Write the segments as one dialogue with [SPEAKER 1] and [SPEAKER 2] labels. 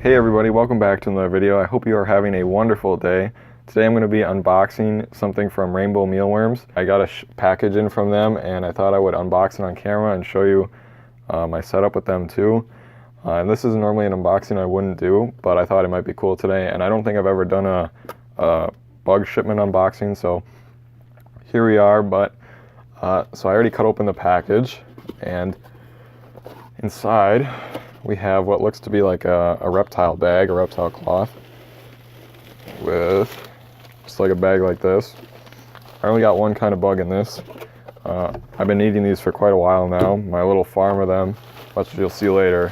[SPEAKER 1] Hey everybody, welcome back to another video. I hope you are having a wonderful day. Today I'm going to be unboxing something from Rainbow Mealworms. I got a package in from them and I thought I would unbox it on camera and show you my setup with them too. And this is normally an unboxing I wouldn't do, but I thought it might be cool today. And I don't think I've ever done a bug shipment unboxing, so here we are. But so I already cut open the package, and inside we have what looks to be like a reptile bag, a reptile cloth, with just like a bag like this. I only got one kind of bug in this. I've been eating these for quite a while now. My little farm of them, which you'll see later,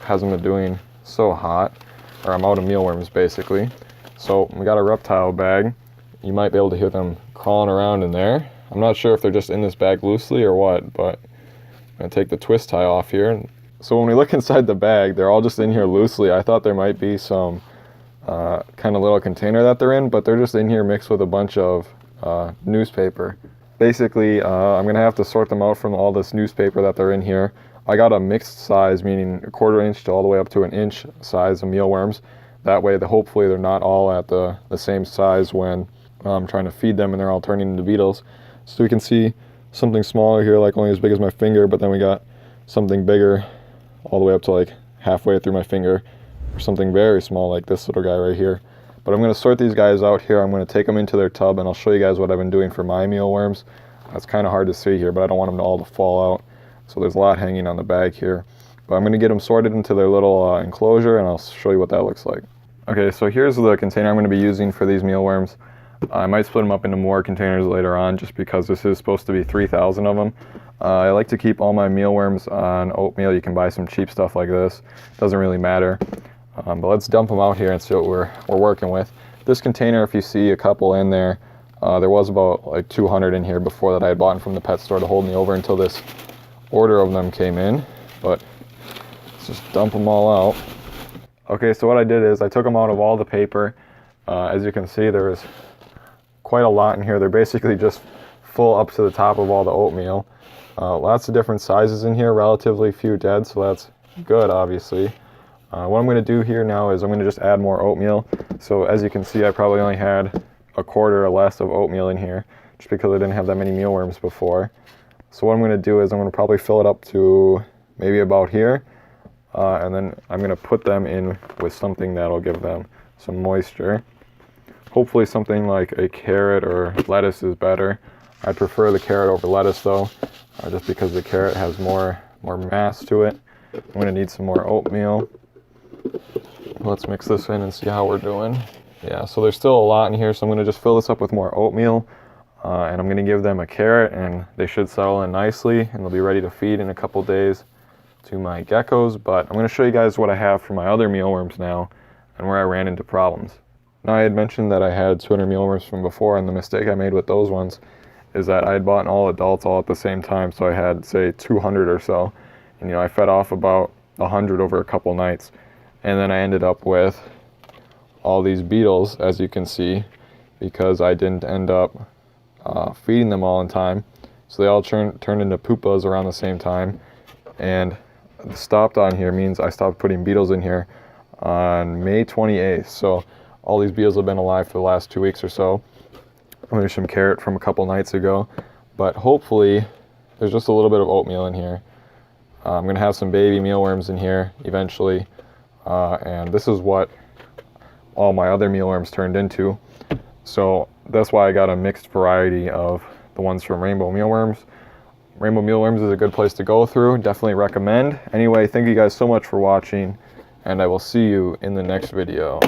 [SPEAKER 1] hasn't been doing so hot, or I'm out of mealworms basically. So we got a reptile bag. You might be able to hear them crawling around in there. I'm not sure if they're just in this bag loosely or what, but I'm gonna take the twist tie off here. So when we look inside the bag, they're all just in here loosely. I thought there might be some kind of little container that they're in, but they're just in here mixed with a bunch of newspaper. Basically, I'm gonna have to sort them out from all this newspaper that they're in here. I got a mixed size, meaning a 1/4 inch to all the way up to an inch size of mealworms. That way, hopefully they're not all at the same size when I'm trying to feed them and they're all turning into beetles. So we can see something smaller here, like only as big as my finger, but then we got something bigger all the way up to like halfway through my finger, or something very small like this little guy right here. But I'm going to sort these guys out here. I'm going to take them into their tub and I'll show you guys what I've been doing for my mealworms. That's kind of hard to see here, but I don't want them all to fall out. So there's a lot hanging on the bag here. But I'm going to get them sorted into their little enclosure, and I'll show you what that looks like. Okay, so here's the container I'm going to be using for these mealworms. I might split them up into more containers later on, just because this is supposed to be 3,000 of them. I like to keep all my mealworms on oatmeal. You can buy some cheap stuff like this. Doesn't really matter. But let's dump them out here and see what we're working with. This container, if you see a couple in there, there was about like 200 in here before that I had bought from the pet store to hold me over until this order of them came in. But let's just dump them all out. Okay, so what I did is I took them out of all the paper. As you can see, there is quite a lot in here. They're basically just full up to the top of all the oatmeal. Lots of different sizes in here, relatively few dead, so that's good, obviously. What I'm going to do here now is I'm going to just add more oatmeal. So as you can see, I probably only had a 1/4 or less of oatmeal in here, just because I didn't have that many mealworms before. So what I'm going to do is I'm going to probably fill it up to maybe about here, and then I'm going to put them in with something that'll give them some moisture. Hopefully something like a carrot or lettuce is better. I prefer the carrot over lettuce though, just because the carrot has more mass to it. I'm going to need some more oatmeal. Let's mix this in and see how we're doing. Yeah, so there's still a lot in here, so I'm going to just fill this up with more oatmeal, and I'm going to give them a carrot, and they should settle in nicely, and they'll be ready to feed in a couple days to my geckos. But I'm going to show you guys what I have for my other mealworms now, and where I ran into problems. Now, I had mentioned that I had 200 mealworms from before, and the mistake I made with those ones is that I had bought all adults all at the same time, so I had, say, 200 or so. And, I fed off about 100 over a couple nights. And then I ended up with all these beetles, as you can see, because I didn't end up feeding them all in time. So they all turned into pupas around the same time. And stopped on here means I stopped putting beetles in here on May 28th. So all these beetles have been alive for the last 2 weeks or so. There's some carrot from a couple nights ago, but hopefully there's just a little bit of oatmeal in here. I'm going to have some baby mealworms in here eventually, and this is what all my other mealworms turned into. So that's why I got a mixed variety of the ones from Rainbow Mealworms. Rainbow Mealworms is a good place to go through. Definitely recommend. Anyway, thank you guys so much for watching, and I will see you in the next video.